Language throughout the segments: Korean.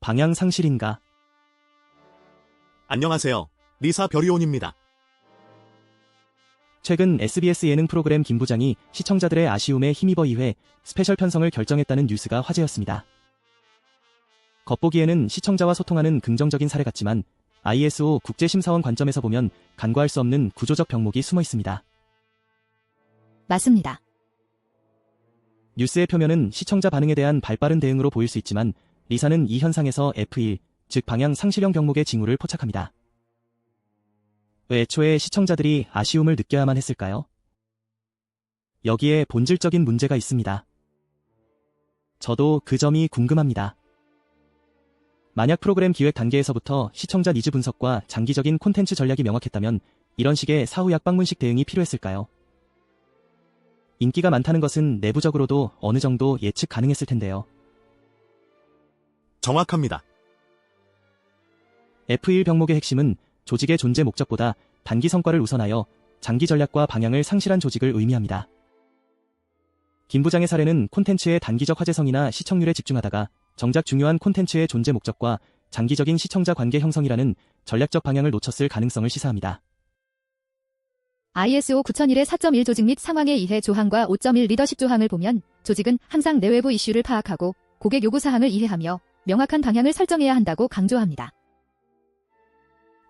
방향 상실인가? 안녕하세요. 리사 별이온입니다. 최근 SBS 예능 프로그램 김 부장이 시청자들의 아쉬움에 힘입어 2회 스페셜 편성을 결정했다는 뉴스가 화제였습니다. 겉보기에는 시청자와 소통하는 긍정적인 사례 같지만 ISO 국제심사원 관점에서 보면 간과할 수 없는 구조적 병목이 숨어 있습니다. 맞습니다. 뉴스의 표면은 시청자 반응에 대한 발빠른 대응으로 보일 수 있지만 리사는 이 현상에서 F1, 즉 방향 상실형 병목의 징후를 포착합니다. 왜 애초에 시청자들이 아쉬움을 느껴야만 했을까요? 여기에 본질적인 문제가 있습니다. 저도 그 점이 궁금합니다. 만약 프로그램 기획 단계에서부터 시청자 니즈 분석과 장기적인 콘텐츠 전략이 명확했다면 이런 식의 사후 약방문식 대응이 필요했을까요? 인기가 많다는 것은 내부적으로도 어느 정도 예측 가능했을 텐데요. 정확합니다. F1 병목의 핵심은 조직의 존재 목적보다 단기 성과를 우선하여 장기 전략과 방향을 상실한 조직을 의미합니다. 김 부장의 사례는 콘텐츠의 단기적 화제성이나 시청률에 집중하다가 정작 중요한 콘텐츠의 존재 목적과 장기적인 시청자 관계 형성이라는 전략적 방향을 놓쳤을 가능성을 시사합니다. ISO 9001의 4.1 조직 및 상황에 의해 조항과 5.1 리더십 조항을 보면 조직은 항상 내외부 이슈를 파악하고 고객 요구 사항을 이해하며 명확한 방향을 설정해야 한다고 강조합니다.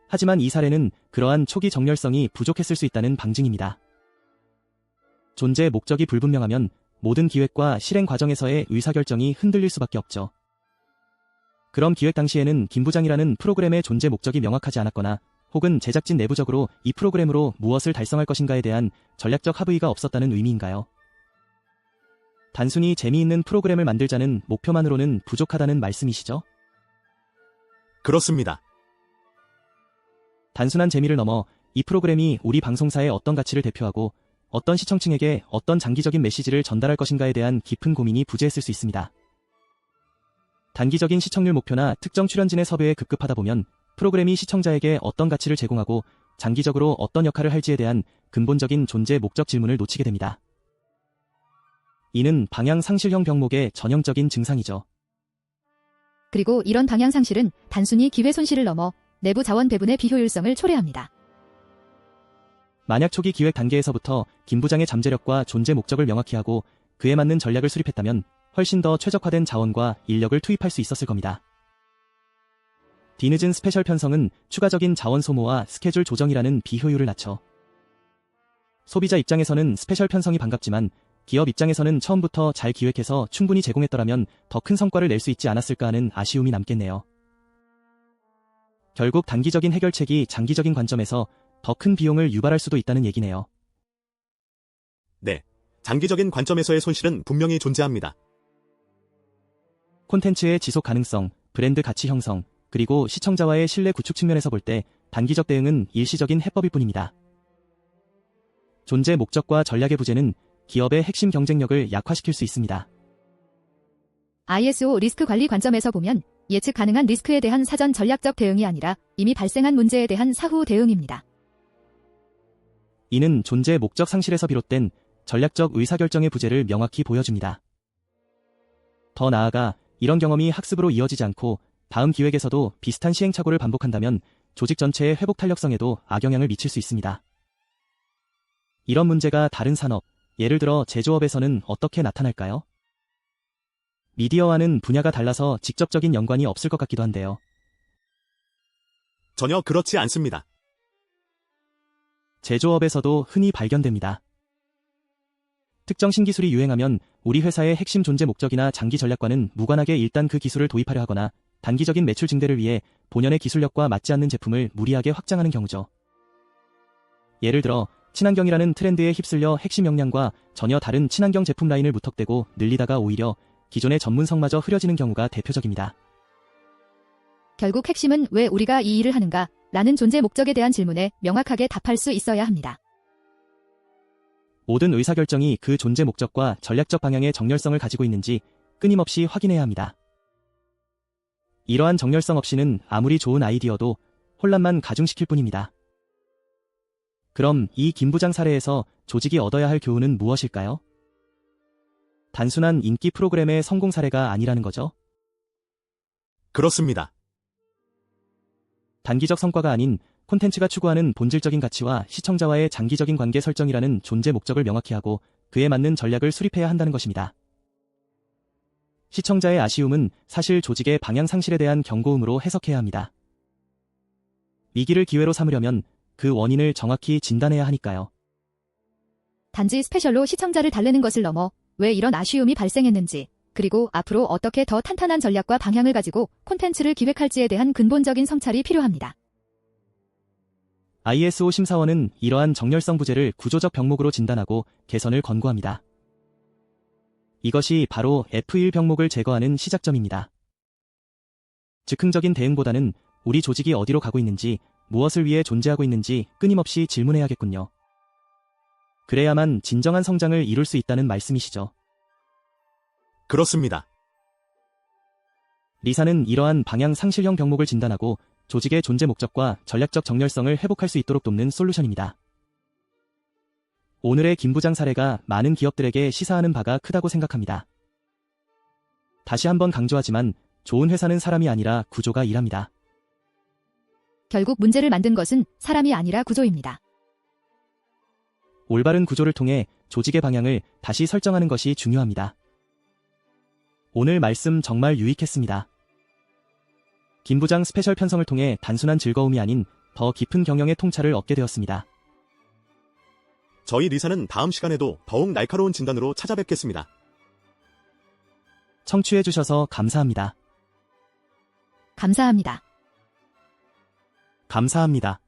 하지만 이 사례는 그러한 초기 정렬성이 부족했을 수 있다는 방증입니다. 존재 목적이 불분명하면 모든 기획과 실행 과정에서의 의사결정이 흔들릴 수밖에 없죠. 그럼 기획 당시에는 김 부장이라는 프로그램의 존재 목적이 명확하지 않았거나 혹은 제작진 내부적으로 이 프로그램으로 무엇을 달성할 것인가에 대한 전략적 합의가 없었다는 의미인가요? 단순히 재미있는 프로그램을 만들자는 목표만으로는 부족하다는 말씀이시죠? 그렇습니다. 단순한 재미를 넘어 이 프로그램이 우리 방송사의 어떤 가치를 대표하고 어떤 시청층에게 어떤 장기적인 메시지를 전달할 것인가에 대한 깊은 고민이 부재했을 수 있습니다. 단기적인 시청률 목표나 특정 출연진의 섭외에 급급하다 보면 프로그램이 시청자에게 어떤 가치를 제공하고 장기적으로 어떤 역할을 할지에 대한 근본적인 존재 목적 질문을 놓치게 됩니다. 이는 방향 상실형 병목의 전형적인 증상이죠. 그리고 이런 방향 상실은 단순히 기회 손실을 넘어 내부 자원 배분의 비효율성을 초래합니다. 만약 초기 기획 단계에서부터 김 부장의 잠재력과 존재 목적을 명확히 하고 그에 맞는 전략을 수립했다면 훨씬 더 최적화된 자원과 인력을 투입할 수 있었을 겁니다. 뒤늦은 스페셜 편성은 추가적인 자원 소모와 스케줄 조정이라는 비효율을 낳죠. 소비자 입장에서는 스페셜 편성이 반갑지만 기업 입장에서는 처음부터 잘 기획해서 충분히 제공했더라면 더 큰 성과를 낼 수 있지 않았을까 하는 아쉬움이 남겠네요. 결국 단기적인 해결책이 장기적인 관점에서 더 큰 비용을 유발할 수도 있다는 얘기네요. 네. 장기적인 관점에서의 손실은 분명히 존재합니다. 콘텐츠의 지속 가능성, 브랜드 가치 형성, 그리고 시청자와의 신뢰 구축 측면에서 볼 때 단기적 대응은 일시적인 해법일 뿐입니다. 존재 목적과 전략의 부재는 기업의 핵심 경쟁력을 약화시킬 수 있습니다. ISO 리스크 관리 관점에서 보면 예측 가능한 리스크에 대한 사전 전략적 대응이 아니라 이미 발생한 문제에 대한 사후 대응입니다. 이는 존재 목적 상실에서 비롯된 전략적 의사결정의 부재를 명확히 보여줍니다. 더 나아가 이런 경험이 학습으로 이어지지 않고 다음 기획에서도 비슷한 시행착오를 반복한다면 조직 전체의 회복 탄력성에도 악영향을 미칠 수 있습니다. 이런 문제가 다른 산업, 예를 들어 제조업에서는 어떻게 나타날까요? 미디어와는 분야가 달라서 직접적인 연관이 없을 것 같기도 한데요. 전혀 그렇지 않습니다. 제조업에서도 흔히 발견됩니다. 특정 신기술이 유행하면 우리 회사의 핵심 존재 목적이나 장기 전략과는 무관하게 일단 그 기술을 도입하려 하거나 단기적인 매출 증대를 위해 본연의 기술력과 맞지 않는 제품을 무리하게 확장하는 경우죠. 예를 들어 친환경이라는 트렌드에 휩쓸려 핵심 역량과 전혀 다른 친환경 제품 라인을 무턱대고 늘리다가 오히려 기존의 전문성마저 흐려지는 경우가 대표적입니다. 결국 핵심은 왜 우리가 이 일을 하는가? 라는 존재 목적에 대한 질문에 명확하게 답할 수 있어야 합니다. 모든 의사결정이 그 존재 목적과 전략적 방향의 정렬성을 가지고 있는지 끊임없이 확인해야 합니다. 이러한 정렬성 없이는 아무리 좋은 아이디어도 혼란만 가중시킬 뿐입니다. 그럼 이 김 부장 사례에서 조직이 얻어야 할 교훈은 무엇일까요? 단순한 인기 프로그램의 성공 사례가 아니라는 거죠. 그렇습니다. 단기적 성과가 아닌 콘텐츠가 추구하는 본질적인 가치와 시청자와의 장기적인 관계 설정이라는 존재 목적을 명확히 하고 그에 맞는 전략을 수립해야 한다는 것입니다. 시청자의 아쉬움은 사실 조직의 방향 상실에 대한 경고음으로 해석해야 합니다. 위기를 기회로 삼으려면 그 원인을 정확히 진단해야 하니까요. 단지 스페셜로 시청자를 달래는 것을 넘어 왜 이런 아쉬움이 발생했는지, 그리고 앞으로 어떻게 더 탄탄한 전략과 방향을 가지고 콘텐츠를 기획할지에 대한 근본적인 성찰이 필요합니다. ISO 심사원은 이러한 정렬성 부재를 구조적 병목으로 진단하고 개선을 권고합니다. 이것이 바로 F1 병목을 제거하는 시작점입니다. 즉흥적인 대응보다는 우리 조직이 어디로 가고 있는지, 무엇을 위해 존재하고 있는지 끊임없이 질문해야겠군요. 그래야만 진정한 성장을 이룰 수 있다는 말씀이시죠. 그렇습니다. 리사는 이러한 방향 상실형 병목을 진단하고 조직의 존재 목적과 전략적 정렬성을 회복할 수 있도록 돕는 솔루션입니다. 오늘의 김 부장 사례가 많은 기업들에게 시사하는 바가 크다고 생각합니다. 다시 한번 강조하지만 좋은 회사는 사람이 아니라 구조가 일합니다. 결국 문제를 만든 것은 사람이 아니라 구조입니다. 올바른 구조를 통해 조직의 방향을 다시 설정하는 것이 중요합니다. 오늘 말씀 정말 유익했습니다. 김 부장 스페셜 편성을 통해 단순한 즐거움이 아닌 더 깊은 경영의 통찰을 얻게 되었습니다. 저희 리사는 다음 시간에도 더욱 날카로운 진단으로 찾아뵙겠습니다. 청취해주셔서 감사합니다. 감사합니다. 감사합니다.